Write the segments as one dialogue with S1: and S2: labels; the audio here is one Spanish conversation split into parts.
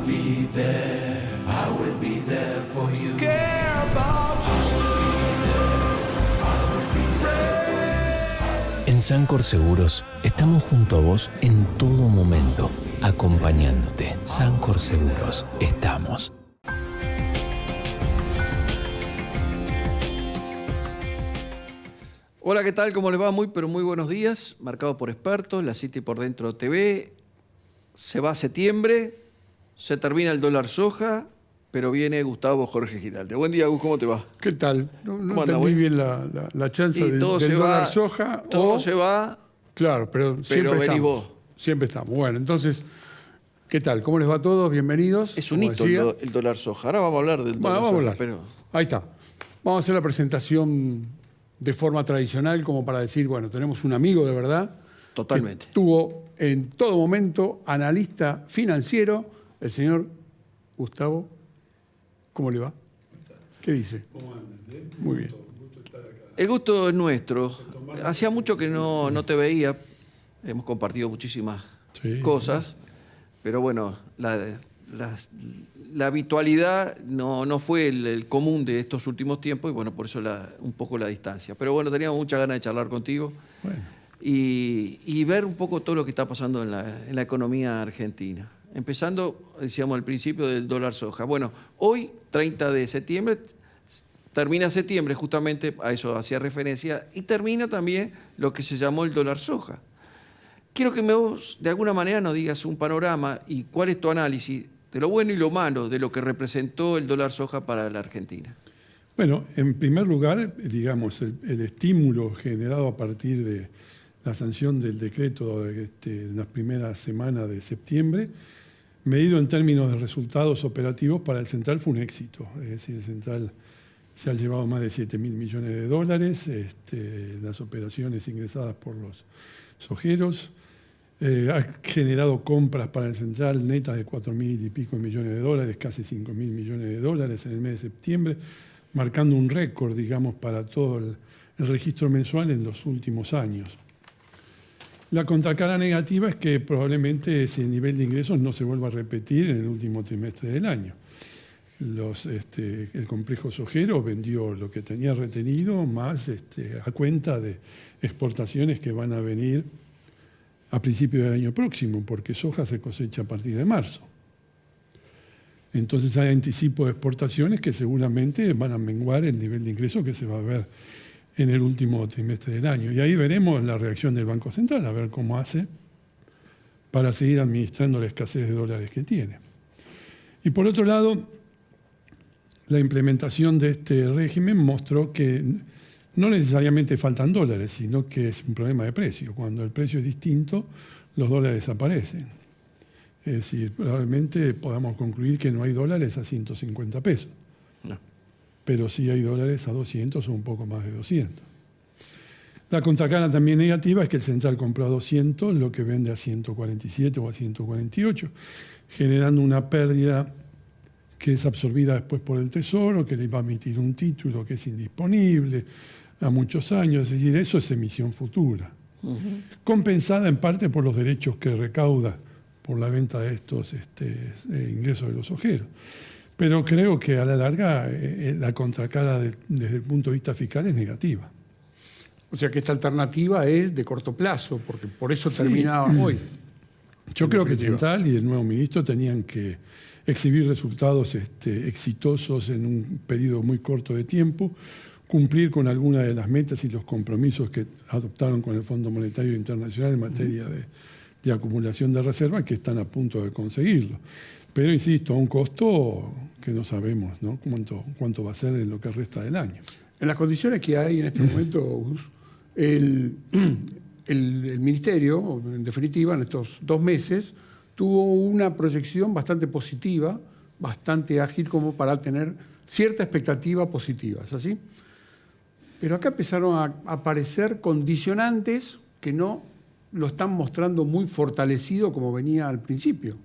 S1: be there, I would be there for you. Care about you.
S2: En Sancor Seguros estamos junto a vos en todo momento, acompañándote. Sancor Seguros, estamos.
S3: Hola, ¿qué tal? ¿Cómo les va? Muy buenos días. Marcado por expertos, La City por Dentro TV. Se va a septiembre, se termina el dólar soja, pero viene Gustavo Jorge Giralde. Buen día, Gus, ¿cómo te va?
S4: ¿Qué tal? No entendí bien la chance del dólar soja.
S3: Todo se va.
S4: Claro, pero siempre
S3: venís vos.
S4: Siempre estamos. Bueno, entonces, ¿qué tal? ¿Cómo les va a todos? Bienvenidos.
S3: Es un hito el dólar soja. Ahora vamos a hablar del dólar soja. Pero...
S4: Ahí está. Vamos a hacer la presentación de forma tradicional, como para decir, bueno, tenemos un amigo de verdad.
S3: Totalmente.
S4: Que estuvo en todo momento analista financiero, el señor Gustavo. ¿Cómo le va? ¿Qué dice?
S5: ¿Cómo andan?
S4: Muy bien.
S5: Gusto estar acá.
S3: El gusto es nuestro. Hacía mucho que no te veía. Hemos compartido muchísimas cosas. Pero bueno, la habitualidad no fue el común de estos últimos tiempos y bueno, por eso un poco la distancia. Pero bueno, teníamos muchas ganas de charlar contigo y ver un poco todo lo que está pasando en la economía argentina. Empezando, decíamos al principio, del dólar soja. Bueno, hoy, 30 de septiembre, termina septiembre, justamente a eso hacía referencia, y termina también lo que se llamó el dólar soja. Quiero que vos, de alguna manera, nos digas un panorama y cuál es tu análisis de lo bueno y lo malo de lo que representó el dólar soja para la Argentina.
S5: Bueno, en primer lugar, digamos, el estímulo generado a partir de la sanción del decreto de las primeras semanas de septiembre, medido en términos de resultados operativos para el Central, fue un éxito. Es decir, el Central se ha llevado más de 7.000 millones de dólares, las operaciones ingresadas por los sojeros. Ha generado compras para el Central netas de 4.000 y pico millones de dólares, casi 5.000 millones de dólares en el mes de septiembre, marcando un récord, digamos, para todo el registro mensual en los últimos años. La contracara negativa es que probablemente ese nivel de ingresos no se vuelva a repetir en el último trimestre del año. El complejo sojero vendió lo que tenía retenido, más a cuenta de exportaciones que van a venir a principios del año próximo, porque soja se cosecha a partir de marzo. Entonces hay anticipo de exportaciones que seguramente van a menguar el nivel de ingreso que se va a ver en el último trimestre del año. Y ahí veremos la reacción del Banco Central, a ver cómo hace para seguir administrando la escasez de dólares que tiene. Y por otro lado, la implementación de este régimen mostró que no necesariamente faltan dólares, sino que es un problema de precio. Cuando el precio es distinto, los dólares desaparecen. Es decir, probablemente podamos concluir que no hay dólares a 150 pesos. No. Pero sí hay dólares a 200 o un poco más de 200. La contracara también negativa es que el Central compró a 200, lo que vende a 147 o a 148, generando una pérdida que es absorbida después por el Tesoro, que le va a emitir un título que es indisponible a muchos años. Es decir, eso es emisión futura, compensada en parte por los derechos que recauda por la venta de estos ingresos de los sojeros. Pero creo que a la larga la contracara desde el punto de vista fiscal es negativa.
S4: O sea que esta alternativa es de corto plazo, porque por eso termina hoy.
S5: Yo creo que el Central y el nuevo ministro tenían que exhibir resultados exitosos en un periodo muy corto de tiempo, cumplir con algunas de las metas y los compromisos que adoptaron con el Fondo Monetario Internacional en materia de acumulación de reservas, que están a punto de conseguirlo. Pero, insisto, a un costo que no sabemos, ¿no?, cuánto va a ser en lo que resta del año.
S4: En las condiciones que hay en este momento, Gus, el Ministerio, en definitiva, en estos 2 meses, tuvo una proyección bastante positiva, bastante ágil como para tener cierta expectativa positiva, ¿es así? Pero acá empezaron a aparecer condicionantes que no lo están mostrando muy fortalecido como venía al principio.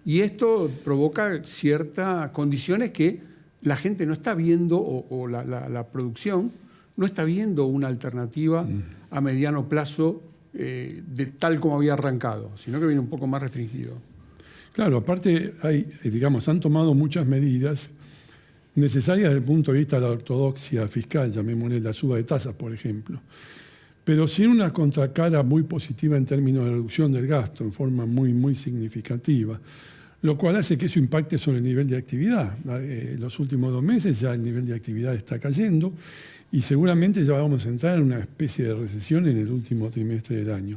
S4: Y esto provoca ciertas condiciones que la gente no está viendo, o la producción no está viendo una alternativa a mediano plazo de tal como había arrancado, sino que viene un poco más restringido.
S5: Claro, aparte han tomado muchas medidas necesarias desde el punto de vista de la ortodoxia fiscal, llamémosle la suba de tasas, por ejemplo, pero sin una contracara muy positiva en términos de reducción del gasto, en forma muy, muy significativa, lo cual hace que eso impacte sobre el nivel de actividad. Los últimos 2 meses ya el nivel de actividad está cayendo y seguramente ya vamos a entrar en una especie de recesión en el último trimestre del año,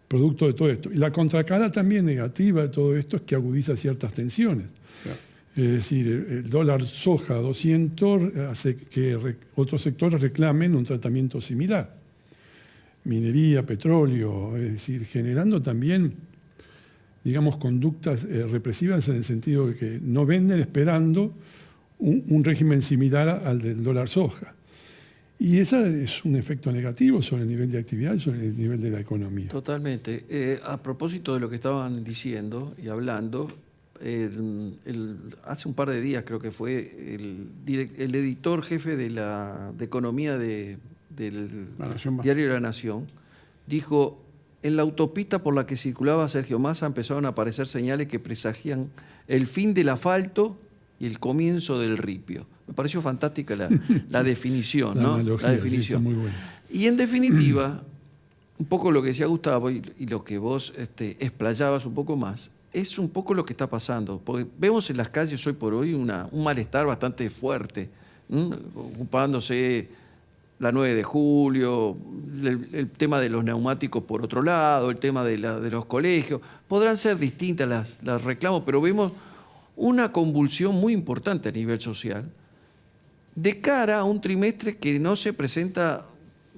S5: producto de todo esto. Y la contracara también negativa de todo esto es que agudiza ciertas tensiones. Claro. Es decir, el dólar soja 200 hace que otros sectores reclamen un tratamiento similar. Minería, petróleo, es decir, generando también, digamos, conductas represivas en el sentido de que no venden esperando un régimen similar al del dólar soja. Y ese es un efecto negativo sobre el nivel de actividad y sobre el nivel de la economía.
S3: Totalmente. A propósito de lo que estaban diciendo y hablando, hace un par de días creo que fue el editor jefe de economía del diario La Nación, dijo: en la autopista por la que circulaba Sergio Massa empezaron a aparecer señales que presagían el fin del asfalto y el comienzo del ripio. Me pareció fantástica la definición, ¿no? La definición.
S5: Sí, muy buena.
S3: Y en definitiva, un poco lo que decía Gustavo y lo que vos explayabas un poco más, es un poco lo que está pasando. Porque vemos en las calles hoy por hoy un malestar bastante fuerte, ocupándose la 9 de julio, el tema de los neumáticos por otro lado, el tema de los colegios. Podrán ser distintas las reclamos, pero vemos una convulsión muy importante a nivel social de cara a un trimestre que no se presenta,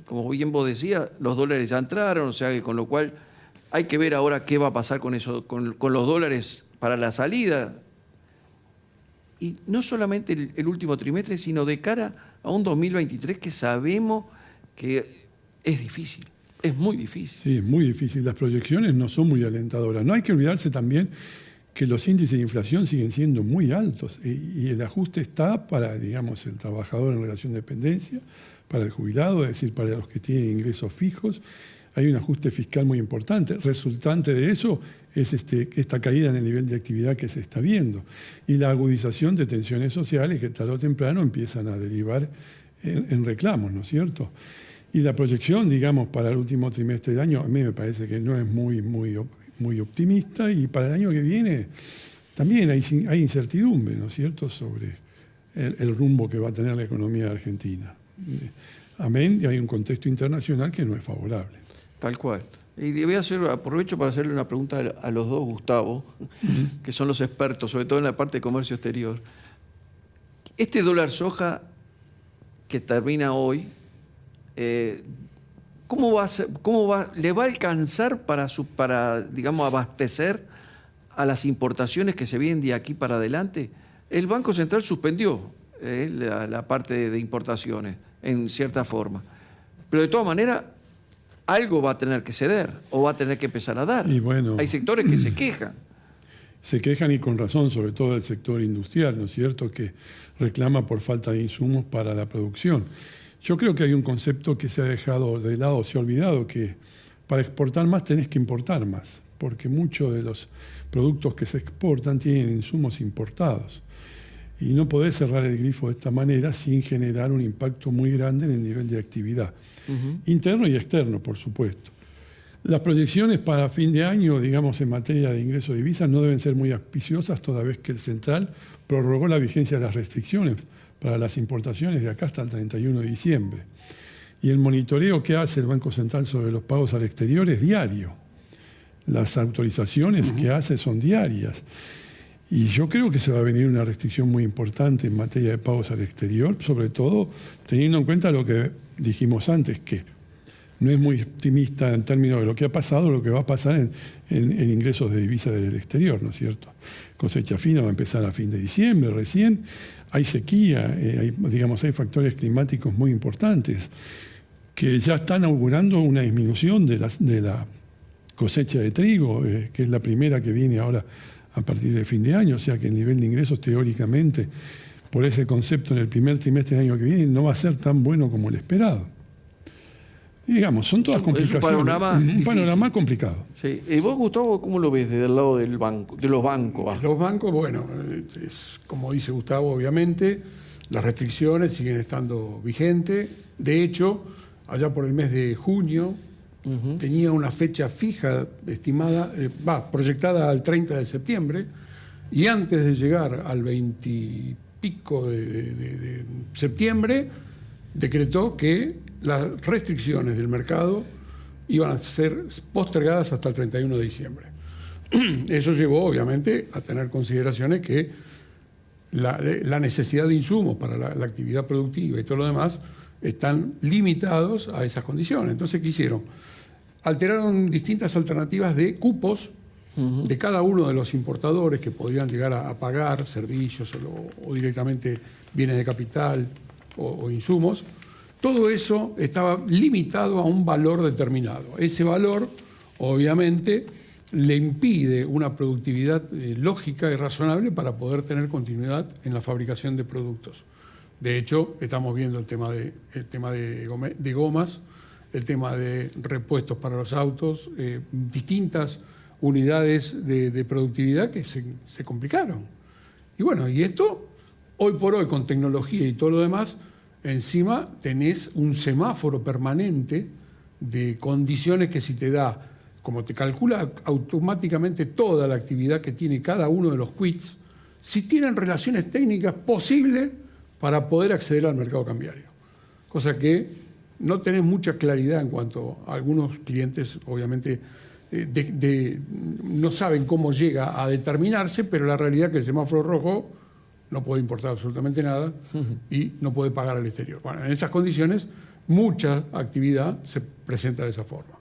S3: como bien vos decías, los dólares ya entraron, o sea que con lo cual hay que ver ahora qué va a pasar con eso, con los dólares para la salida. Y no solamente el último trimestre, sino de cara a un 2023 que sabemos que es difícil, es muy difícil.
S5: Sí, es muy difícil. Las proyecciones no son muy alentadoras. No hay que olvidarse también que los índices de inflación siguen siendo muy altos y el ajuste está para, digamos, el trabajador en relación de dependencia, para el jubilado, es decir, para los que tienen ingresos fijos. Hay un ajuste fiscal muy importante. Resultante de eso es esta caída en el nivel de actividad que se está viendo y la agudización de tensiones sociales que tarde o temprano empiezan a derivar en reclamos, ¿no es cierto? Y la proyección, digamos, para el último trimestre del año, a mí me parece que no es muy optimista, y para el año que viene también hay incertidumbre, ¿no es cierto?, sobre el rumbo que va a tener la economía de Argentina. Amén, y hay un contexto internacional que no es favorable.
S3: Tal cual. Y le voy a aprovecho para hacerle una pregunta a los dos, Gustavo, que son los expertos, sobre todo en la parte de comercio exterior. Este dólar soja que termina hoy, ¿le va a alcanzar para digamos, abastecer a las importaciones que se vienen de aquí para adelante? El Banco Central suspendió la parte de importaciones, en cierta forma. Pero de todas maneras, algo va a tener que ceder o va a tener que empezar a dar.
S5: Y bueno,
S3: hay sectores que se quejan.
S5: Se quejan, y con razón, sobre todo el sector industrial, ¿no es cierto?, que reclama por falta de insumos para la producción. Yo creo que hay un concepto que se ha dejado de lado, se ha olvidado, que para exportar más tenés que importar más, porque muchos de los productos que se exportan tienen insumos importados. Y no podés cerrar el grifo de esta manera sin generar un impacto muy grande en el nivel de actividad, interno y externo, por supuesto. Las proyecciones para fin de año, digamos, en materia de ingresos de divisas, no deben ser muy auspiciosas, toda vez que el Central prorrogó la vigencia de las restricciones para las importaciones de acá hasta el 31 de diciembre. Y el monitoreo que hace el Banco Central sobre los pagos al exterior es diario. Las autorizaciones que hace son diarias. Y yo creo que se va a venir una restricción muy importante en materia de pagos al exterior, sobre todo teniendo en cuenta lo que dijimos antes, que no es muy optimista en términos de lo que ha pasado, lo que va a pasar en ingresos de divisas del exterior, ¿no es cierto? Cosecha fina va a empezar a fin de diciembre recién, hay sequía, hay factores climáticos muy importantes que ya están augurando una disminución de la cosecha de trigo, que es la primera que viene ahora a partir de fin de año, o sea que el nivel de ingresos teóricamente, por ese concepto, en el primer trimestre del año que viene no va a ser tan bueno como el esperado. Digamos, son todas complicaciones. Un panorama complicado.
S3: Sí. ¿Y vos, Gustavo, cómo lo ves desde el lado del banco, de los bancos? Va?
S4: Los bancos, bueno, es, como dice Gustavo, obviamente, las restricciones siguen estando vigentes. De hecho, allá por el mes de junio, tenía una fecha fija estimada, proyectada al 30 de septiembre, y antes de llegar al 20 y pico de septiembre, decretó que las restricciones del mercado iban a ser postergadas hasta el 31 de diciembre. Eso llevó, obviamente, a tener consideraciones que la necesidad de insumos para la actividad productiva y todo lo demás están limitados a esas condiciones. Entonces, ¿qué hicieron? Alteraron distintas alternativas de cupos de cada uno de los importadores que podrían llegar a pagar servicios o directamente bienes de capital o insumos. Todo eso estaba limitado a un valor determinado. Ese valor, obviamente, le impide una productividad lógica y razonable para poder tener continuidad en la fabricación de productos. De hecho, estamos viendo el tema de gomas, el tema de repuestos para los autos, distintas unidades de productividad que se complicaron. Y bueno, y esto, hoy por hoy, con tecnología y todo lo demás, encima tenés un semáforo permanente de condiciones que si te da, como te calcula automáticamente toda la actividad que tiene cada uno de los quits, si tienen relaciones técnicas posibles para poder acceder al mercado cambiario. Cosa que no tenés mucha claridad en cuanto a algunos clientes, obviamente, no saben cómo llega a determinarse, pero la realidad es que el semáforo rojo no puede importar absolutamente nada y no puede pagar al exterior. Bueno, en esas condiciones, mucha actividad se presenta de esa forma.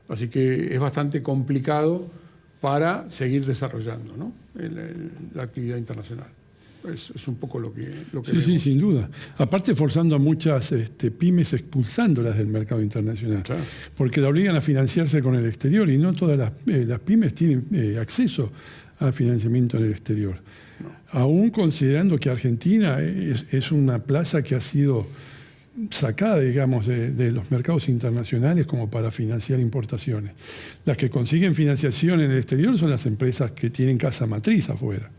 S4: Así que es bastante complicado para seguir desarrollando, ¿no? La actividad internacional. Es un poco lo que
S5: sí,
S4: vemos.
S5: Sí, sin duda. Aparte, forzando a muchas pymes, expulsándolas del mercado internacional.
S4: Claro.
S5: Porque la obligan a financiarse con el exterior y no todas las pymes tienen acceso al financiamiento en el exterior. No. Aún considerando que Argentina es una plaza que ha sido sacada, digamos, de los mercados internacionales como para financiar importaciones. Las que consiguen financiación en el exterior son las empresas que tienen casa matriz afuera.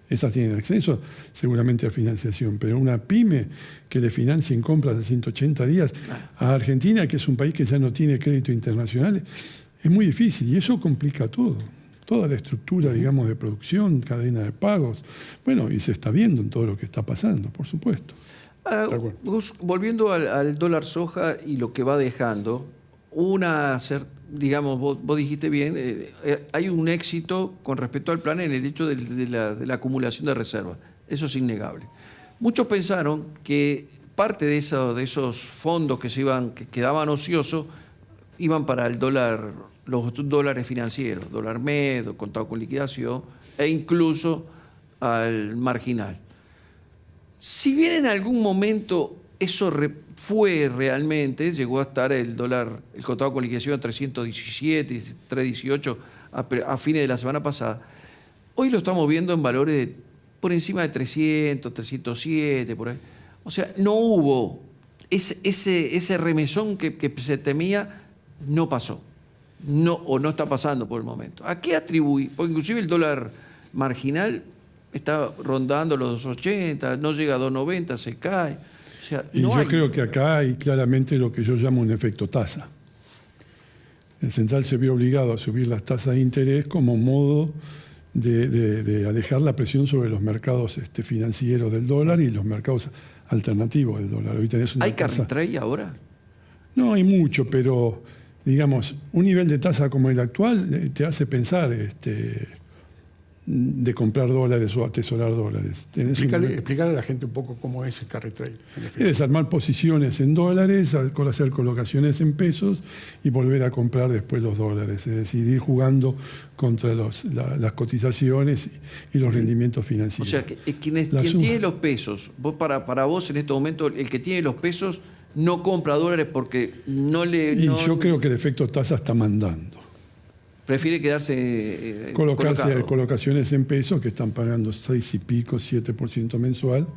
S5: Esas tienen acceso seguramente a financiación, pero una pyme que le financien compras de 180 días a Argentina, que es un país que ya no tiene crédito internacional, es muy difícil y eso complica todo. Toda la estructura, digamos, de producción, cadena de pagos. Bueno, y se está viendo en todo lo que está pasando, por supuesto.
S3: Ahora, volviendo al dólar soja y lo que va dejando, digamos, vos dijiste bien, hay un éxito con respecto al plan en el hecho de la acumulación de reservas. Eso es innegable. Muchos pensaron que parte de esos fondos que quedaban ociosos iban para el dólar, los dólares financieros, dólar MED, contado con liquidación, e incluso al marginal. Si bien en algún momento eso fue realmente, llegó a estar el dólar, el contado con liquidación a 317, 318 a fines de la semana pasada, hoy lo estamos viendo en valores por encima de 300, 307, por ahí. O sea, no hubo ese remesón que se temía, no pasó. O no está pasando por el momento. ¿A qué atribuir? Porque inclusive el dólar marginal está rondando los 2.80, no llega a 2.90, se cae. O sea,
S5: y yo creo que acá hay claramente lo que yo llamo un efecto tasa. El central se vio obligado a subir las tasas de interés como modo de alejar la presión sobre los mercados financieros del dólar y los mercados alternativos del dólar. Hoy tenés una
S3: ¿Hay carry trade ahora?
S5: No hay mucho, pero digamos, un nivel de tasa como el actual te hace pensar de comprar dólares o atesorar dólares.
S4: Explicarle a la gente un poco cómo es el carry trade.
S5: Es desarmar posiciones en dólares, hacer colocaciones en pesos y volver a comprar después los dólares. Es decir, ir jugando contra las cotizaciones y los rendimientos financieros.
S3: O sea, quien tiene los pesos, para vos en este momento, el que tiene los pesos no compra dólares porque no le...
S5: yo creo que el efecto tasa está mandando.
S3: Prefiere quedarse
S5: colocaciones en pesos que están pagando 6 y pico, 7% mensual,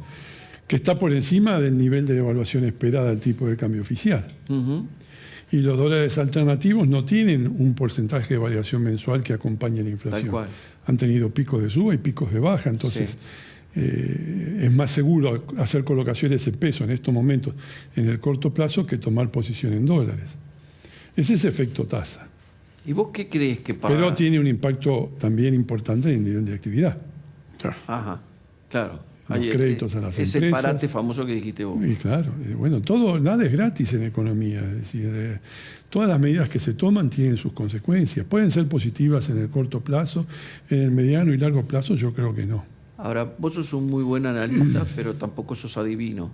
S5: que está por encima del nivel de devaluación esperada del tipo de cambio oficial. Y los dólares alternativos no tienen un porcentaje de variación mensual que acompañe la inflación.
S3: Tal cual.
S5: Han tenido picos de suba y picos de baja, entonces es más seguro hacer colocaciones en peso en estos momentos en el corto plazo que tomar posición en dólares. Ese es efecto tasa.
S3: ¿Y vos qué crees que pasa?
S5: Pero tiene un impacto también importante en el nivel de actividad.
S3: Ajá, claro.
S5: Los créditos a las
S3: ese
S5: empresas.
S3: parate famoso que dijiste vos.
S5: Y claro, bueno, nada es gratis en economía. Es decir, todas las medidas que se toman tienen sus consecuencias. Pueden ser positivas en el corto plazo, en el mediano y largo plazo yo creo que no.
S3: Ahora, vos sos un muy buen analista, pero tampoco sos adivino.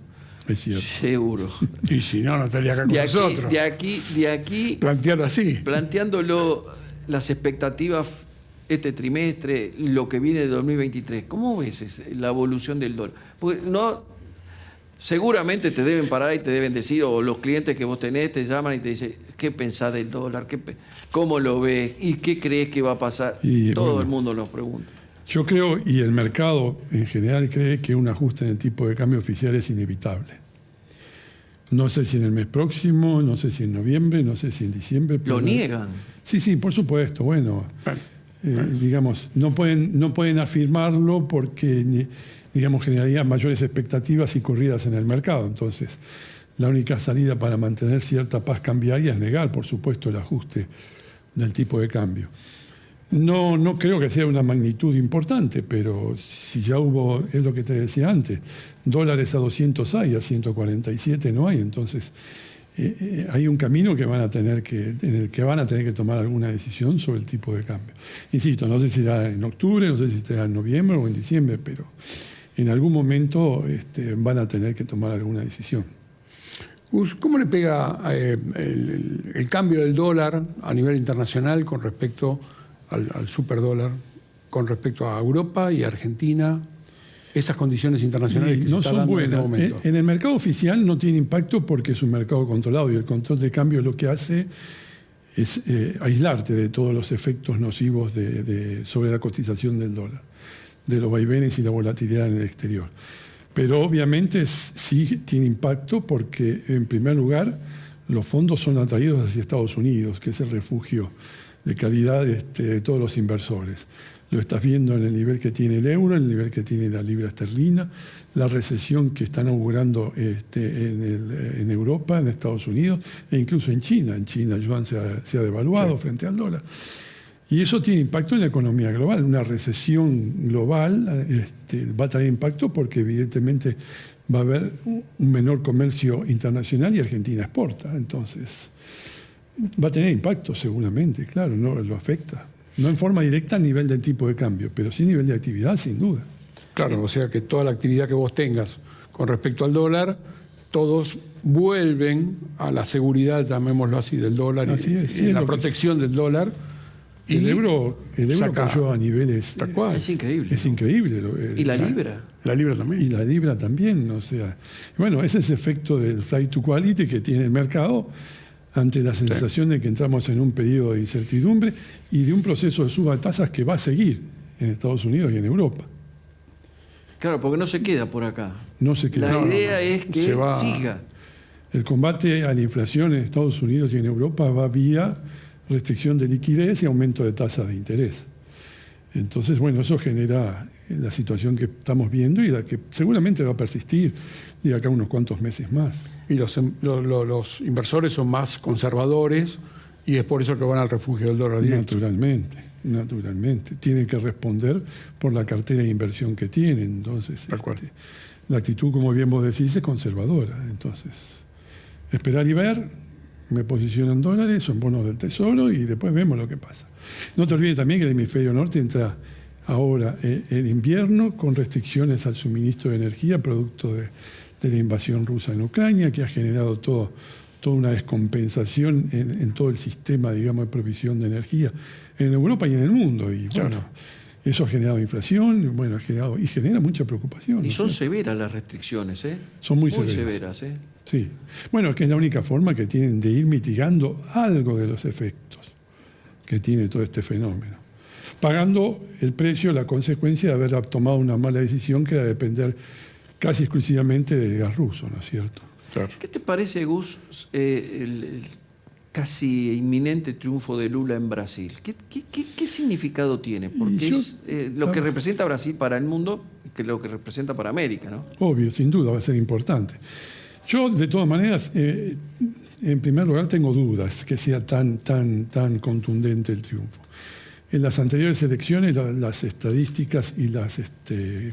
S5: Es cierto.
S3: Seguro.
S4: Y si no, no estaría acá con nosotros.
S3: De aquí,
S4: Plantearlo así.
S3: planteándolo las expectativas este trimestre, lo que viene de 2023, ¿cómo ves la evolución del dólar? Porque no, seguramente te deben parar y te deben decir, o los clientes que vos tenés te llaman y te dicen, ¿qué pensás del dólar? ¿Cómo lo ves? ¿Y qué crees que va a pasar? Todo el mundo nos pregunta.
S5: Yo creo, y el mercado en general cree que un ajuste en el tipo de cambio oficial es inevitable. No sé si en el mes próximo, no sé si en noviembre, no sé si en diciembre.
S3: ¿Lo niegan?
S5: Sí, por supuesto. Bueno, digamos, no pueden afirmarlo porque, digamos, generaría mayores expectativas y corridas en el mercado. Entonces, la única salida para mantener cierta paz cambiaria es negar, por supuesto, el ajuste del tipo de cambio. No creo que sea una magnitud importante, pero si ya hubo, es lo que te decía antes, dólares a 200 hay, a 147 no hay, entonces hay un camino que en el que van a tener que tomar alguna decisión sobre el tipo de cambio. Insisto, no sé si será en octubre, no sé si será en noviembre o en diciembre, pero en algún momento van a tener que tomar alguna decisión.
S4: ¿Cómo le pega el cambio del dólar a nivel internacional con respecto al superdólar, con respecto a Europa y Argentina? Esas condiciones internacionales que
S5: no
S4: se están
S5: son
S4: dando
S5: buenas.
S4: En este momento.
S5: En el mercado oficial no tiene impacto porque es un mercado controlado y el control de cambio lo que hace es aislarte de todos los efectos nocivos sobre la cotización del dólar, de los vaivenes y la volatilidad en el exterior. Pero obviamente sí tiene impacto porque, en primer lugar, los fondos son atraídos hacia Estados Unidos, que es el refugio de calidad de todos los inversores. Lo estás viendo en el nivel que tiene el euro, en el nivel que tiene la libra esterlina, la recesión que están augurando en Europa, en Estados Unidos e incluso en China. En China el yuan se ha devaluado frente al dólar. Y eso tiene impacto en la economía global. Una recesión global va a tener impacto porque evidentemente va a haber un menor comercio internacional y Argentina exporta. Entonces, va a tener impacto seguramente, claro, no lo afecta. No en forma directa a nivel del tipo de cambio, pero sí a nivel de actividad, sin duda.
S4: Claro, o sea que toda la actividad que vos tengas con respecto al dólar, todos vuelven a la seguridad, llamémoslo así, del dólar y la protección del dólar.
S5: El euro cayó a niveles...
S4: Tal cual.
S3: Es increíble.
S5: Es increíble.
S3: ¿Y la libra?
S4: La libra también.
S5: Y la libra también, o sea... Bueno, ese es el efecto del flight to quality que tiene el mercado ante la sensación de que entramos en un periodo de incertidumbre y de un proceso de suba de tasas que va a seguir en Estados Unidos y en Europa.
S3: Claro, porque no se queda por acá.
S5: No se queda.
S3: La idea es que siga.
S5: El combate a la inflación en Estados Unidos y en Europa va vía restricción de liquidez y aumento de tasas de interés. Entonces, bueno, eso genera la situación que estamos viendo y la que seguramente va a persistir de acá unos cuantos meses más.
S4: Y los inversores son más conservadores y es por eso que van al refugio del dólar directo.
S5: Naturalmente. Tienen que responder por la cartera de inversión que tienen. Entonces, la actitud, como bien vos decís, es conservadora. Entonces, esperar y ver, me posicionan dólares, son bonos del Tesoro y después vemos lo que pasa. No te olvides también que el hemisferio norte entra ahora en invierno con restricciones al suministro de energía producto de la invasión rusa en Ucrania, que ha generado toda una descompensación en todo el sistema, digamos, de provisión de energía en Europa y en el mundo. Y bueno, eso ha generado inflación, bueno, genera mucha preocupación.
S3: Y son severas las restricciones, ¿eh?
S5: Son muy
S3: severas, ¿eh?
S5: Sí. Bueno, es que es la única forma que tienen de ir mitigando algo de los efectos que tiene todo este fenómeno. Pagando el precio, la consecuencia de haber tomado una mala decisión que era depender casi exclusivamente del gas ruso, ¿no es cierto?
S4: Claro.
S3: ¿Qué te parece, Gus, casi inminente triunfo de Lula en Brasil. ¿Qué significado tiene? Porque es lo que representa Brasil para el mundo y que lo que representa para América, ¿no?
S5: Obvio, sin duda, va a ser importante. Yo, de todas maneras, en primer lugar, tengo dudas que sea tan contundente el triunfo. En las anteriores elecciones, las estadísticas y las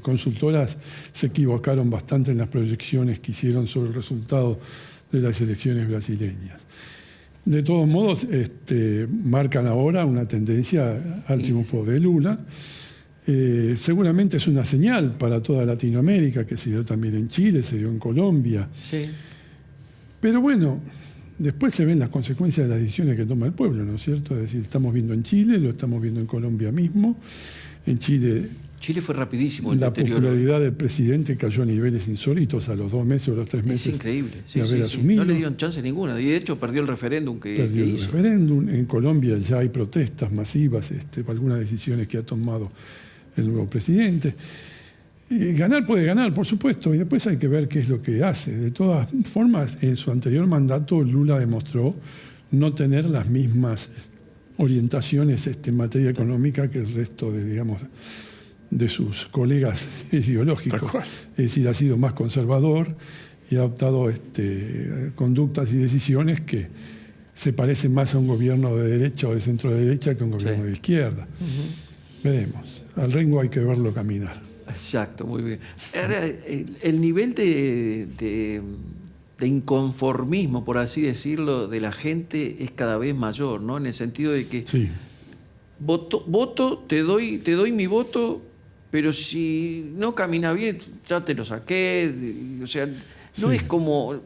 S5: consultoras se equivocaron bastante en las proyecciones que hicieron sobre el resultado de las elecciones brasileñas. De todos modos, marcan ahora una tendencia al triunfo de Lula. Seguramente es una señal para toda Latinoamérica, que se dio también en Chile, se dio en Colombia.
S3: Sí.
S5: Pero bueno, después se ven las consecuencias de las decisiones que toma el pueblo, ¿no es cierto? Es decir, estamos viendo en Chile, lo estamos viendo en Colombia mismo. En Chile
S3: fue rapidísimo.
S5: La popularidad del presidente cayó a niveles insólitos a los 2 meses o los 3 meses.
S3: Es increíble.
S5: De haber asumido.
S3: No le dieron chance ninguna. Y de hecho perdió el referéndum que hizo.
S5: Perdió el referéndum. En Colombia ya hay protestas masivas por algunas decisiones que ha tomado el nuevo presidente. Ganar puede ganar, por supuesto, y después hay que ver qué es lo que hace. De todas formas, en su anterior mandato Lula demostró no tener las mismas orientaciones en materia económica que el resto de sus colegas ideológicos. Es decir, ha sido más conservador y ha adoptado conductas y decisiones que se parecen más a un gobierno de derecha o de centro derecha que a un gobierno de izquierda. Veremos. Al Rengo hay que verlo caminar.
S3: Exacto, muy bien. Ahora, el nivel de inconformismo, por así decirlo, de la gente es cada vez mayor, ¿no? En el sentido de que
S5: sí.
S3: voto, te doy mi voto, pero si no camina bien, ya te lo saqué. O sea, no
S5: sí.
S3: es como,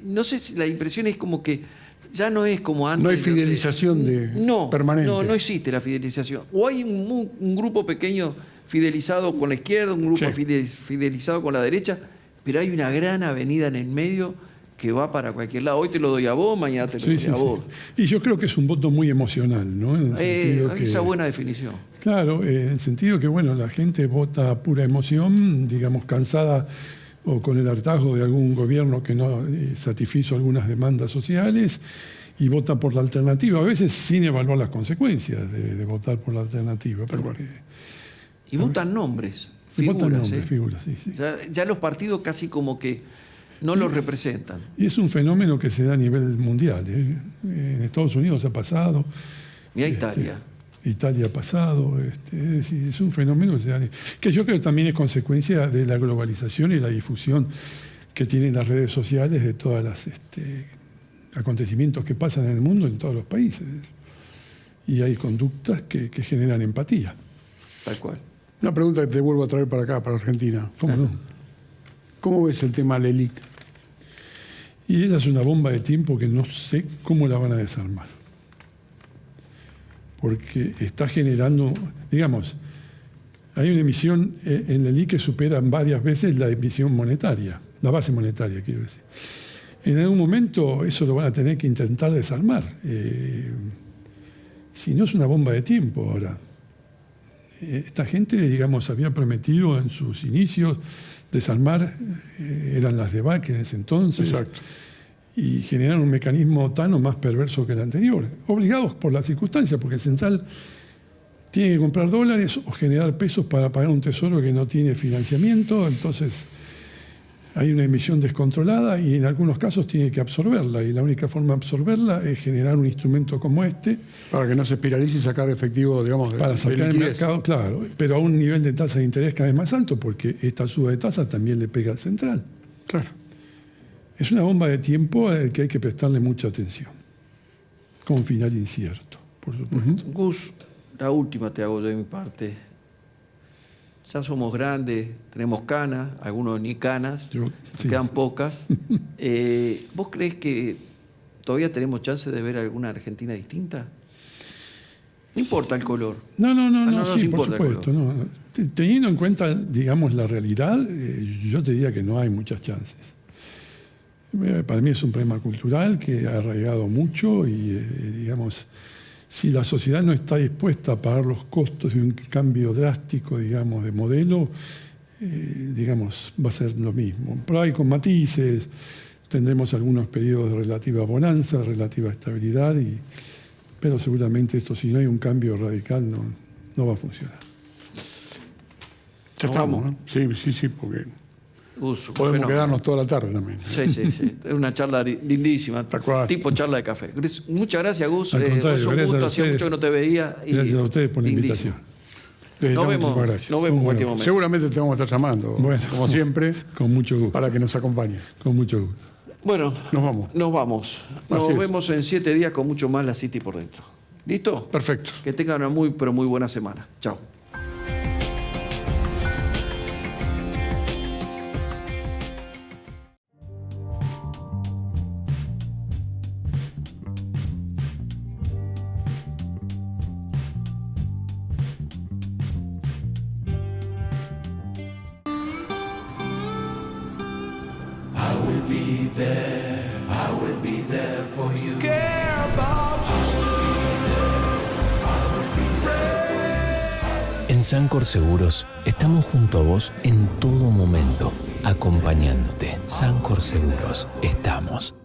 S3: no sé si la impresión es como que ya no es como antes.
S4: No hay fidelización permanente.
S3: No existe la fidelización. O hay un grupo pequeño fidelizado con la izquierda, un grupo fidelizado con la derecha, pero hay una gran avenida en el medio que va para cualquier lado. Hoy te lo doy a vos, mañana te lo doy a vos.
S5: Y yo creo que es un voto muy emocional, ¿no? En el sentido que,
S3: esa buena definición.
S5: Claro, en el sentido que, bueno, la gente vota pura emoción, digamos, cansada o con el hartazgo de algún gobierno que no satisfizo algunas demandas sociales, y vota por la alternativa, a veces sin evaluar las consecuencias de votar por la alternativa.
S3: Y votan nombres, figuras.
S5: Votan nombres, figuras, sí.
S3: Ya los partidos casi como que no los representan.
S5: Y es un fenómeno que se da a nivel mundial. En Estados Unidos ha pasado.
S3: Y a Italia.
S5: Italia ha pasado. Es un fenómeno que se da, que yo creo que también es consecuencia de la globalización y la difusión que tienen las redes sociales de todos los acontecimientos que pasan en el mundo, en todos los países. Y hay conductas que generan empatía.
S3: Tal cual.
S4: Una pregunta que te vuelvo a traer para acá, para Argentina.
S5: ¿Cómo no?
S4: ¿Cómo ves el tema LELIC?
S5: Y esa es una bomba de tiempo que no sé cómo la van a desarmar. Porque está generando, digamos, hay una emisión en LELIC que supera varias veces la emisión monetaria, la base monetaria, quiero decir. En algún momento eso lo van a tener que intentar desarmar. Si no, es una bomba de tiempo ahora. Esta gente, digamos, había prometido en sus inicios desarmar, eran las de Baque en ese entonces.
S4: Exacto.
S5: Y generar un mecanismo tan o más perverso que el anterior, obligados por las circunstancias, porque el central tiene que comprar dólares o generar pesos para pagar un tesoro que no tiene financiamiento, entonces hay una emisión descontrolada y en algunos casos tiene que absorberla, y la única forma de absorberla es generar un instrumento como este.
S4: Para que no se espiralice y sacar efectivo, digamos,
S5: para sacar el mercado, claro, pero a un nivel de tasa de interés cada vez más alto, porque esta suba de tasa también le pega al central.
S4: Claro.
S5: Es una bomba de tiempo al que hay que prestarle mucha atención, con final incierto, por supuesto.
S3: Gus, la última te hago yo de mi parte. Ya somos grandes, tenemos canas, algunos ni canas, quedan pocas. ¿Vos crees que todavía tenemos chance de ver alguna Argentina distinta? No importa el color.
S5: No, sí, por supuesto. No. Teniendo en cuenta, digamos, la realidad, yo te diría que no hay muchas chances. Para mí es un problema cultural que ha arraigado mucho y, digamos, si la sociedad no está dispuesta a pagar los costos de un cambio drástico, digamos, de modelo, digamos, va a ser lo mismo. Pero hay con matices, tendremos algunos periodos de relativa bonanza, relativa estabilidad, pero seguramente esto, si no hay un cambio radical, no va a funcionar.
S4: Ya estamos, ¿no? Sí, porque podemos
S3: fenómeno.
S4: quedarnos toda la tarde también.
S3: Sí. Es una charla lindísima, tipo charla de café. Muchas gracias, Gus.
S5: Al contrario,
S3: Es un
S5: gracias
S3: gusto,
S5: a
S3: hacía
S5: ustedes.
S3: mucho que no te veía.
S5: Gracias a ustedes por la
S3: lindísimo.
S5: invitación.
S3: Nos vemos en cualquier momento.
S4: Seguramente te vamos a estar llamando,
S5: Bueno,
S4: como siempre,
S5: con mucho gusto.
S4: para que nos acompañes.
S5: Con mucho gusto.
S3: Bueno,
S4: Nos vamos.
S3: Nos
S4: Así es.
S3: vemos en 7 días con mucho más La City por dentro. ¿Listo?
S4: Perfecto.
S3: Que tengan una muy, pero muy buena semana. Chao.
S1: I will be there for you. Care about you.
S2: En Sancor Seguros estamos junto a vos en todo momento, acompañándote. Sancor Seguros, estamos.